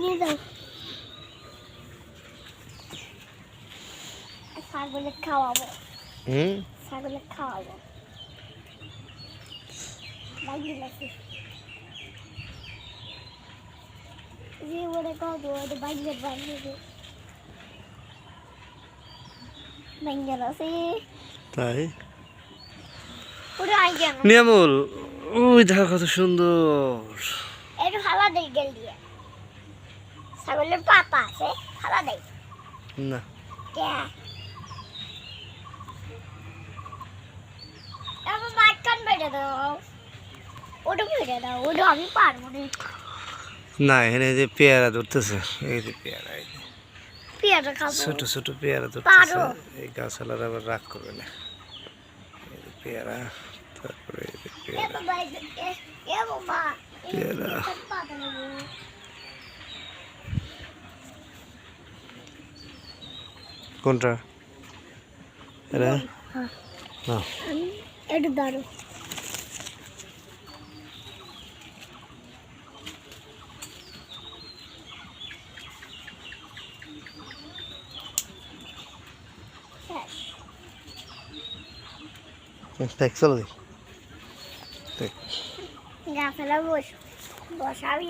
নিয়ে যাও ছাগলে খাওয়াবো ছাগলে খাওয়াবো লাগিয়ে লাগছে যে ওরে খাওয়াবো ওরে বাইরে বাইরে বাইরে আছে তাই পুরো আইডিয়া নিয়ামুল ওই দেখো কত সুন্দর একটু হাওয়া দেই গেল দিয়ে ছাগলের পাপা আছে হাওয়া দেই না কে আমার মাটকান বেড়ে দাও ওটা বেড়ে দাও ওটা আমি পারবো না না এখানে যে পেয়ারা ধরতেছে এই যে পেয়ারা এই যে পেয়ারা খাবো ছোট ছোট পেয়ারা ধরতেছে পারো। এই গাছালার আবার রাগ করবে না এই যে পেয়ারা তারপরে এই যে এ পেয়ারা বাবা এ বাবা পেয়ারা পাতা নেবো কোনটা এরা হ্যাঁ না একটু দাঁড়ো দেখ চলো দেখ গাছালা বসাবি